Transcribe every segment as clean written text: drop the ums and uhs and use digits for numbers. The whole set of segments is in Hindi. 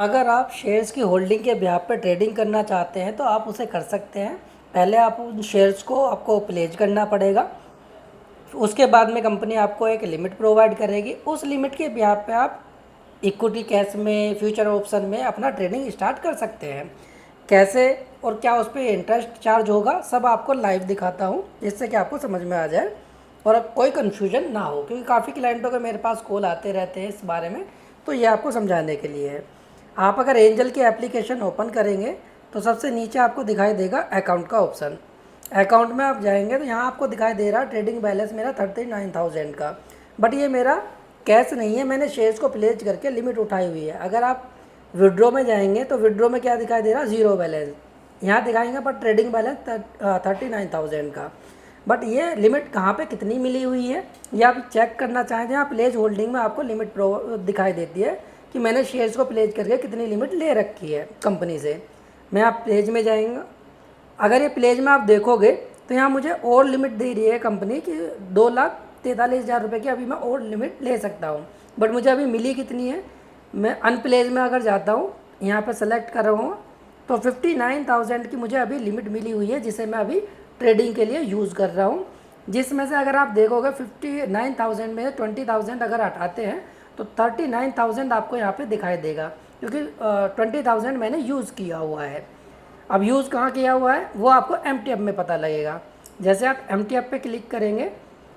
अगर आप शेयर्स की होल्डिंग के ब्याह पे ट्रेडिंग करना चाहते हैं तो आप उसे कर सकते हैं। पहले आप उन शेयर्स को आपको प्लेज करना पड़ेगा। उसके बाद में कंपनी आपको एक लिमिट प्रोवाइड करेगी। उस लिमिट के ब्याह पे आप इक्विटी कैश में, फ्यूचर ऑप्शन में अपना ट्रेडिंग स्टार्ट कर सकते हैं। कैसे और क्या उस पर इंटरेस्ट चार्ज होगा, सब आपको लाइव दिखाता हूँ, जिससे कि आपको समझ में आ जाए और अब कोई कन्फ्यूजन ना हो, क्योंकि काफ़ी क्लाइंटों के मेरे पास कॉल आते रहते हैं इस बारे में। तो ये आपको समझाने के लिए है। आप अगर एंजल की एप्लीकेशन ओपन करेंगे तो सबसे नीचे आपको दिखाई देगा अकाउंट का ऑप्शन। अकाउंट में आप जाएंगे तो यहाँ आपको दिखाई दे रहा है ट्रेडिंग बैलेंस मेरा 39,000 का। बट ये मेरा कैश नहीं है, मैंने शेयर्स को प्लेज करके लिमिट उठाई हुई है। अगर आप विड्रॉ में जाएंगे तो विड्रॉ में क्या दिखाई दे रहा है, ज़ीरो बैलेंस यहाँ दिखाएंगे, पर ट्रेडिंग बैलेंस 39,000 का। बट ये लिमिट कहाँ पे कितनी मिली हुई है ये आप चेक करना चाहें तो यहाँ प्लेज होल्डिंग में आपको लिमिट दिखाई देती है कि मैंने शेयर्स को प्लेज करके कितनी लिमिट ले रखी है कंपनी से। मैं आप प्लेज में जाएंगे, अगर ये प्लेज में आप देखोगे तो यहाँ मुझे और लिमिट दे रही है कंपनी की 2,43,000 रुपये की अभी मैं और लिमिट ले सकता हूँ। बट मुझे अभी मिली कितनी है, मैं अनप्लेज में अगर जाता हूँ, यहाँ पर सेलेक्ट कर रहा हूँ तो 59,000 की मुझे अभी लिमिट मिली हुई है, जिसे मैं अभी ट्रेडिंग के लिए यूज़ कर रहा हूँ। जिसमें से अगर आप देखोगे 59,000 में 20,000 अगर हटाते हैं तो 39,000 आपको यहाँ पे दिखाई देगा, क्योंकि 20,000 मैंने यूज़ किया हुआ है। अब यूज़ कहाँ किया हुआ है वो आपको MTF में पता लगेगा। जैसे आप MTF पे क्लिक करेंगे,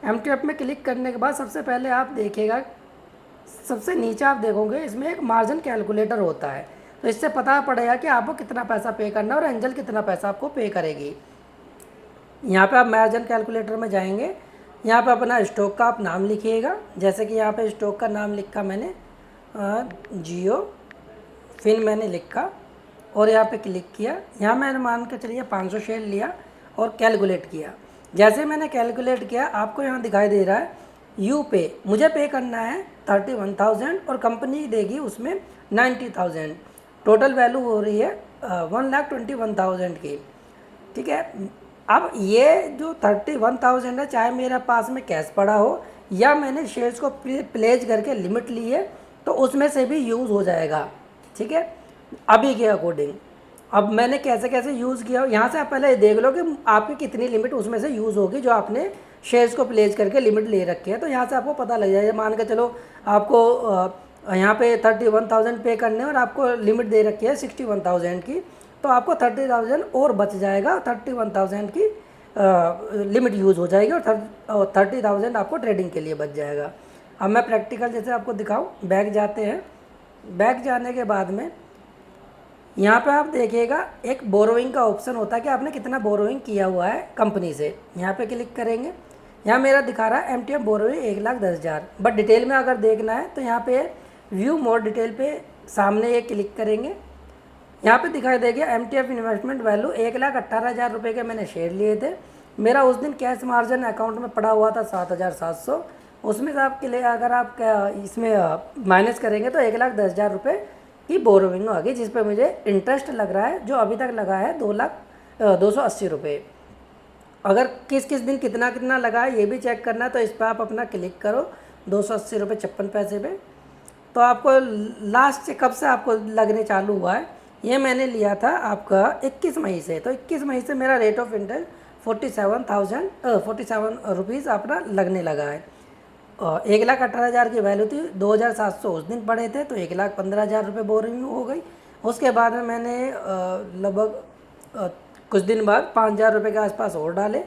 MTF में क्लिक करने के बाद सबसे पहले आप देखिएगा, सबसे नीचे आप देखोगे इसमें एक मार्जिन कैलकुलेटर होता है। तो इससे पता पड़ेगा कि आपको कितना पैसा पे करना है और एंजल कितना पैसा आपको पे करेगी। यहाँ पे आप मार्जिन कैलकुलेटर में जाएंगे, यहाँ पे अपना स्टॉक का आप नाम लिखिएगा। जैसे कि यहाँ पे स्टॉक का नाम लिखा मैंने जियो फिन मैंने लिखा और यहाँ पे क्लिक किया। यहाँ मैंने मान के चलिए 500 शेयर लिया और कैलकुलेट किया। जैसे मैंने कैलकुलेट किया आपको यहाँ दिखाई दे रहा है यू पे, मुझे पे करना है 31,000 और कंपनी देगी उसमें 90,000। टोटल वैल्यू हो रही है 1,21,000 की। ठीक है, अब ये जो 31,000 है, चाहे मेरे पास में कैश पड़ा हो या मैंने शेयर्स को प्लेज करके लिमिट ली है तो उसमें से भी यूज़ हो जाएगा। ठीक है, अभी के अकॉर्डिंग अब मैंने कैसे कैसे यूज़ किया, यहाँ से आप पहले देख लो कि आपकी कितनी लिमिट उसमें से यूज़ होगी जो आपने शेयर्स को प्लेज करके लिमिट ले रखी है। तो यहाँ से आपको पता लग जाएगा। मान के चलो आपको यहाँ पे 31,000 पे करने और आपको लिमिट दे रखी है 61,000 की, तो आपको 30,000 और बच जाएगा। 31,000 की लिमिट यूज़ हो जाएगी और 30,000 आपको ट्रेडिंग के लिए बच जाएगा। अब मैं प्रैक्टिकल जैसे आपको दिखाऊँ, बैक जाते हैं। बैक जाने के बाद में यहाँ पे आप देखिएगा एक बोरोइंग का ऑप्शन होता है कि आपने कितना बोरोइंग किया हुआ है कंपनी से। यहाँ पे क्लिक करेंगे, यहाँ मेरा दिखा रहा है MTF बोरोइंग 1,10,000। बट डिटेल में अगर देखना है तो यहाँ पे व्यू मोर डिटेल पे सामने ये क्लिक करेंगे। यहाँ पे दिखाई देगा MTF इन्वेस्टमेंट वैल्यू 1,18,000 रुपये के मैंने शेयर लिए थे। मेरा उस दिन कैश मार्जिन अकाउंट में पड़ा हुआ था 7,700। उसमें से आपके लिए अगर आप इसमें माइनस करेंगे तो 1,10,000 रुपये की बोरोइंग आ गई, जिस पे मुझे इंटरेस्ट लग रहा है जो अभी तक लगा है 2,280 रुपये। अगर किस किस दिन कितना कितना लगा है ये भी चेक करना है तो इस पर आप अपना क्लिक करो 280 रुपये 56 पैसे पे। तो आपको लास्ट से कब से आपको लगने चालू हुआ है, ये मैंने लिया था आपका 21 मई से। तो 21 मई से मेरा रेट ऑफ इंटरेस्ट 47 रुपीज़ अपना लगने लगा है। 1,18,000 की वैल्यू थी, 2,700 उस दिन पड़े थे, तो 1,15,000 रुपये बोरिंग हो गई। उसके बाद में मैंने लगभग कुछ दिन बाद 5,000 रुपये के आसपास और डाले।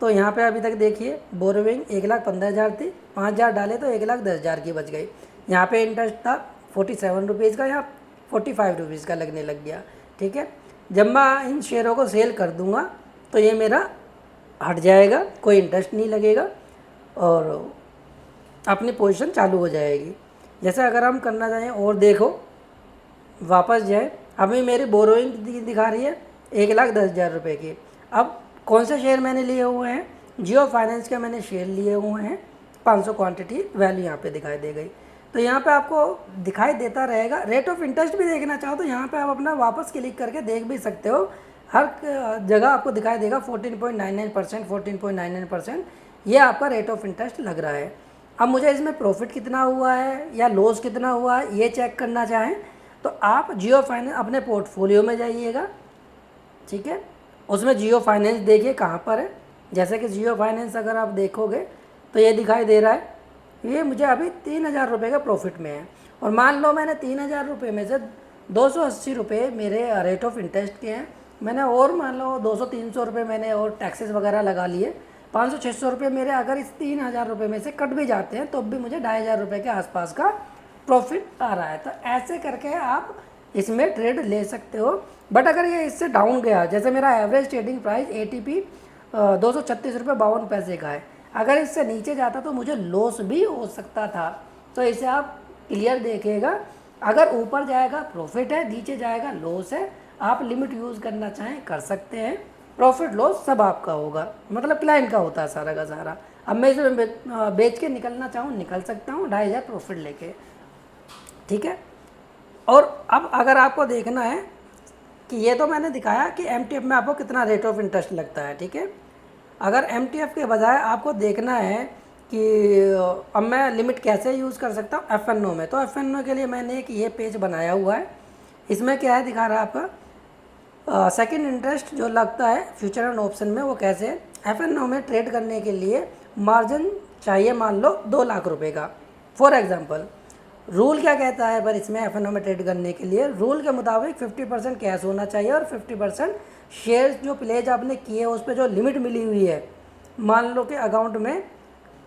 तो यहाँ पे अभी तक देखिए बोरोइंग 1,15,000 थी, 5,000 डाले तो 1,10,000 की बच गई। यहाँ पे इंटरेस्ट था 47 रुपीज़ का, यहाँ 45 रुपीज़ का लगने लग गया। ठीक है, जब मैं इन शेयरों को सेल कर दूँगा तो ये मेरा हट जाएगा, कोई इंटरेस्ट नहीं लगेगा और अपनी पोजीशन चालू हो जाएगी। जैसे अगर हम करना चाहें और देखो वापस जाए, अभी मेरी बोरोइंग दिखा रही है 1,10,000 रुपये की। अब कौन से शेयर मैंने लिए हुए हैं, जियो फाइनेंस के मैंने शेयर लिए हुए हैं, 500 क्वांटिटी वैल्यू यहाँ पे दिखाई दे गई। तो यहाँ पे आपको दिखाई देता रहेगा। रेट ऑफ इंटरेस्ट भी देखना चाहो तो यहाँ पे आप अपना वापस क्लिक करके देख भी सकते हो। हर जगह आपको दिखाई देगा 14.99%, 14.99% ये आपका रेट ऑफ इंटरेस्ट लग रहा है। अब मुझे इसमें प्रॉफिट कितना हुआ है या लॉस कितना हुआ है ये चेक करना चाहें तो आप जियो फाइनेंस अपने पोर्टफोलियो में जाइएगा, ठीक है, उसमें जियो फाइनेंस देखिए कहाँ पर है। जैसे कि जियो फाइनेंस अगर आप देखोगे तो ये दिखाई दे रहा है, ये मुझे अभी 3,000 रुपये का प्रॉफिट में है। और मान लो मैंने 3,000 रुपये में से 280 रुपये मेरे रेट ऑफ इंटरेस्ट के हैं, मैंने और मान लो 200-300 रुपये मैंने और टैक्सेस वगैरह लगा लिए, 500-600 रुपये मेरे अगर इस 3,000 रुपये में से कट भी जाते हैं तो भी मुझे 2,500 रुपये के आसपास का प्रॉफिट आ रहा है। तो ऐसे करके आप इसमें ट्रेड ले सकते हो। बट अगर ये इससे डाउन गया, जैसे मेरा एवरेज ट्रेडिंग प्राइस ATP 236 रुपये 52 पैसे का है, अगर इससे नीचे जाता तो मुझे लॉस भी हो सकता था। तो इसे आप क्लियर देखिएगा, अगर ऊपर जाएगा प्रॉफिट है, नीचे जाएगा लॉस है। आप लिमिट यूज़ करना चाहें कर सकते हैं, प्रॉफिट लॉस सब आपका होगा, मतलब क्लाइंट का होता है सारा का सारा। अब मैं इसे बेच के निकलना चाहूँ निकल सकता हूँ 2,500 प्रॉफिट लेके, ठीक है। और अब अगर आपको देखना है कि ये तो मैंने दिखाया कि MTF में आपको कितना रेट ऑफ इंटरेस्ट लगता है, ठीक है। अगर MTF के बजाय आपको देखना है कि अब मैं लिमिट कैसे यूज़ कर सकता हूँ FNO में, तो FNO के लिए मैंने एक ये पेज बनाया हुआ है। इसमें क्या है दिखा रहा है आपका सेकंड इंटरेस्ट जो लगता है फ्यूचर एंड ऑप्शन में, वो कैसे है। FNO में ट्रेड करने के लिए मार्जिन चाहिए मान लो 2 लाख रुपए का फॉर एग्जांपल। रूल क्या कहता है पर इसमें FNO में ट्रेड करने के लिए, रूल के मुताबिक 50% कैश होना चाहिए और 50% शेयर्स जो प्लेज आपने किए उस पर जो लिमिट मिली हुई है। मान लो कि अकाउंट में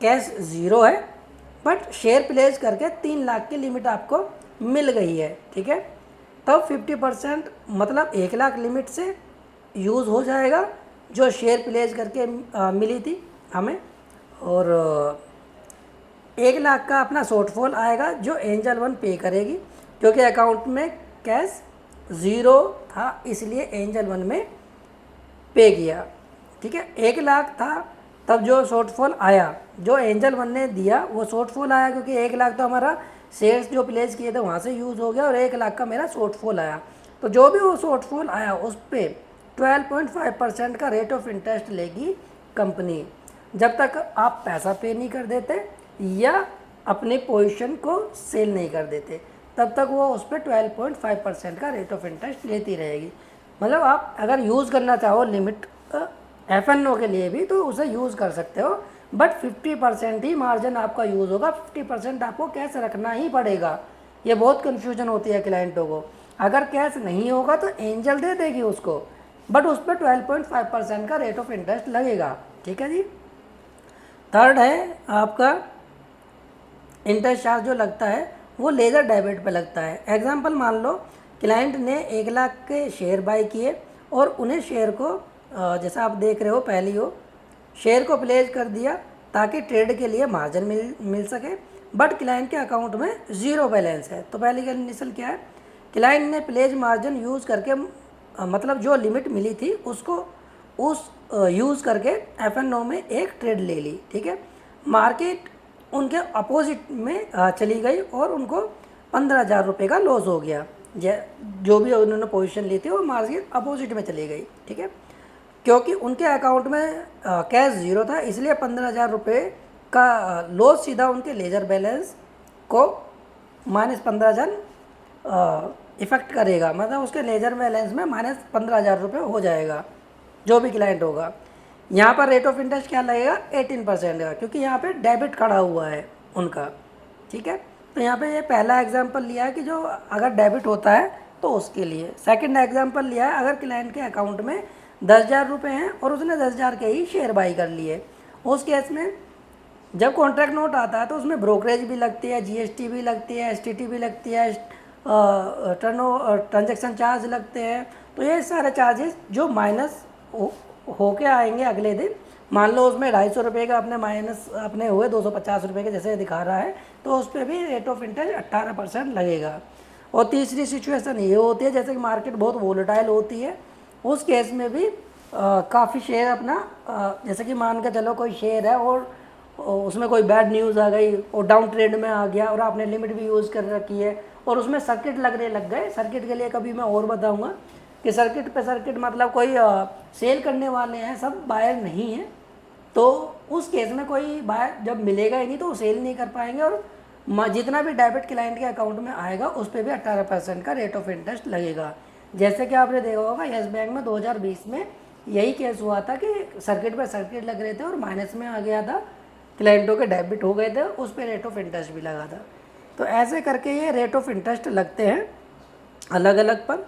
कैश 0 है बट शेयर प्लेज करके 3 लाख की लिमिट आपको मिल गई है, ठीक है। तब 50% मतलब 1 लाख लिमिट से यूज़ हो जाएगा जो शेयर प्लेज करके मिली थी हमें, और 1 लाख का अपना शॉर्टफॉल आएगा जो एंजल 1 पे करेगी, क्योंकि अकाउंट में कैश 0 था इसलिए एंजल 1 में पे किया, ठीक है। 1 लाख था तब जो शॉर्टफॉल आया जो एंजल 1 ने दिया वो शॉर्टफॉल आया, क्योंकि 1 लाख तो हमारा शेयर्स जो प्लेस किए थे वहाँ से यूज़ हो गया और 1 लाख का मेरा शॉर्टफॉल आया। तो जो भी वो शॉर्टफॉल आया उस पर 12.5% का रेट ऑफ इंटरेस्ट लेगी कंपनी, जब तक आप पैसा पे नहीं कर देते या अपनी पोजीशन को सेल नहीं कर देते, तब तक वो उस पर 12.5% का रेट ऑफ इंटरेस्ट लेती रहेगी। मतलब आप अगर यूज़ करना चाहो लिमिट FNO के लिए भी तो उसे यूज़ कर सकते हो, बट 50% ही मार्जिन आपका यूज़ होगा, 50% आपको कैश रखना ही पड़ेगा। ये बहुत कन्फ्यूजन होती है क्लाइंटों को, अगर कैश नहीं होगा तो एंजल दे देगी उसको, बट उस पर 12.5% का रेट ऑफ इंटरेस्ट लगेगा, ठीक है जी। थर्ड है आपका इंटरेस्ट चार्ज जो लगता है वो लेज़र डेबिट पे लगता है। एग्जांपल मान लो क्लाइंट ने 1 लाख के शेयर बाय किए और उन्हें शेयर को जैसा आप देख रहे हो पहली हो शेयर को प्लेज कर दिया ताकि ट्रेड के लिए मार्जिन मिल सके, बट क्लाइंट के अकाउंट में 0 बैलेंस है। तो पहली कंडीशन क्या है, क्लाइंट ने प्लेज मार्जिन यूज़ करके मतलब जो लिमिट मिली थी उसको उस यूज़ करके FNO में एक ट्रेड ले ली, ठीक है। मार्केट उनके अपोजिट में चली गई और उनको 15,000 रुपये का लॉस हो गया, जो भी उन्होंने पोजीशन ली थी वो मार्केट अपोजिट में चली गई, ठीक है। क्योंकि उनके अकाउंट में कैश 0 था इसलिए 15,000 रुपये का लॉस सीधा उनके लेजर बैलेंस को -15,000 इफ़ेक्ट करेगा, मतलब उसके लेजर बैलेंस में -15,000 रुपये हो जाएगा जो भी क्लाइंट होगा। यहाँ पर रेट ऑफ इंटरेस्ट क्या लगेगा 18% का, क्योंकि यहाँ पे डेबिट खड़ा हुआ है उनका, ठीक है। तो यहाँ पे ये पहला एग्जांपल लिया है कि जो अगर डेबिट होता है तो उसके लिए। सेकंड एग्जांपल लिया है अगर क्लाइंट के अकाउंट में 10,000 रुपये हैं और उसने 10,000 के ही शेयर बाई कर लिए, उस केस में जब कॉन्ट्रैक्ट नोट आता है तो उसमें ब्रोकरेज भी लगती है, GST भी लगती है, STT भी लगती है, ट्रांजैक्शन चार्ज लगते हैं। तो ये सारे चार्जेस जो माइनस होके आएंगे अगले दिन, मान लो उसमें 250 रुपये का अपने माइनस अपने हुए 250 रुपये के जैसे दिखा रहा है, तो उस पर भी रेट ऑफ इंटरेस्ट 18% लगेगा। और तीसरी सिचुएशन ये होती है जैसे कि मार्केट बहुत वोलेटाइल होती है, उस केस में भी काफ़ी शेयर अपना जैसे कि मान के चलो कोई शेयर है और उसमें कोई बैड न्यूज़ आ गई और डाउन ट्रेड में आ गया और आपने लिमिट भी यूज़ कर रखी है और उसमें सर्किट लगने लग गए। सर्किट के लिए कभी मैं और बताऊंगा कि सर्किट पे सर्किट मतलब कोई सेल करने वाले हैं, सब बायर नहीं है, तो उस केस में कोई बायर जब मिलेगा ही नहीं तो वो सेल नहीं कर पाएंगे और जितना भी डेबिट क्लाइंट के अकाउंट में आएगा उस पर भी 18% का रेट ऑफ इंटरेस्ट लगेगा। जैसे कि आपने देखा होगा येस बैंक में 2020 में यही केस हुआ था कि सर्किट पे सर्किट लग रहे थे और माइनस में आ गया था, क्लाइंटों के डेबिट हो गए थे, उस पर रेट ऑफ इंटरेस्ट भी लगा था। तो ऐसे करके ये रेट ऑफ इंटरेस्ट लगते हैं अलग अलग पर।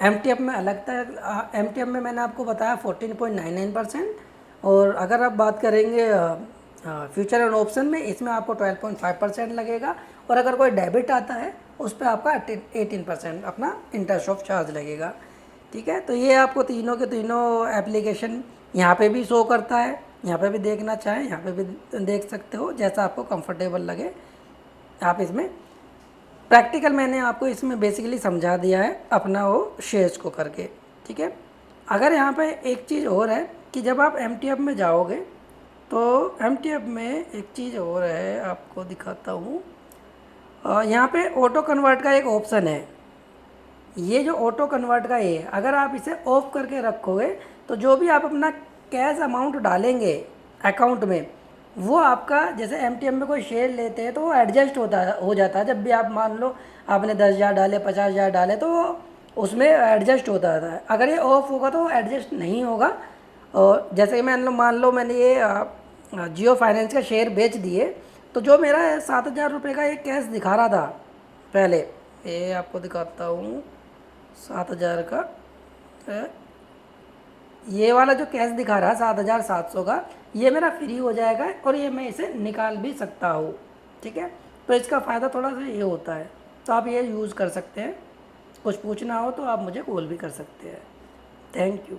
MTF में अलग था, MTF में मैंने आपको बताया 14.99%, और अगर आप बात करेंगे फ्यूचर एंड ऑप्शन में, इसमें आपको 12.5% लगेगा, और अगर कोई डेबिट आता है उस पर आपका 18% अपना इंटरेस्ट ऑफ चार्ज लगेगा। ठीक है, तो ये आपको तीनों के तीनों एप्लीकेशन यहाँ पे भी शो करता है, यहाँ पे भी देखना चाहें यहाँ पे भी देख सकते हो, जैसा आपको कंफर्टेबल लगे आप इसमें। प्रैक्टिकल मैंने आपको इसमें बेसिकली समझा दिया है अपना वो शेयर्स को करके। ठीक है, अगर यहाँ पे एक चीज़ और है कि जब आप MTF में जाओगे तो MTF में एक चीज़ और है, आपको दिखाता हूँ। यहाँ पे ऑटो कन्वर्ट का एक ऑप्शन है। ये जो ऑटो कन्वर्ट का ये, अगर आप इसे ऑफ करके रखोगे तो जो भी आप अपना कैश अमाउंट डालेंगे अकाउंट में, वो आपका जैसे MTF में कोई शेयर लेते हैं तो वो एडजस्ट हो जाता है। जब भी आप मान लो आपने 10,000 डाले, 50,000 डाले, तो उसमें एडजस्ट होता है। अगर ये ऑफ होगा तो एडजस्ट नहीं होगा। और जैसे कि मान लो मैंने ये जियो फाइनेंस का शेयर बेच दिए, तो जो मेरा 7,000 रुपये का एक कैश दिखा रहा था पहले, ये आपको दिखाता हूँ 7,000 का, ये वाला जो कैश दिखा रहा है 7,700 का, ये मेरा फ्री हो जाएगा और ये मैं इसे निकाल भी सकता हूँ। ठीक है, तो इसका फ़ायदा थोड़ा सा ये होता है, तो आप ये यूज़ कर सकते हैं। कुछ पूछना हो तो आप मुझे कॉल भी कर सकते हैं। Thank you.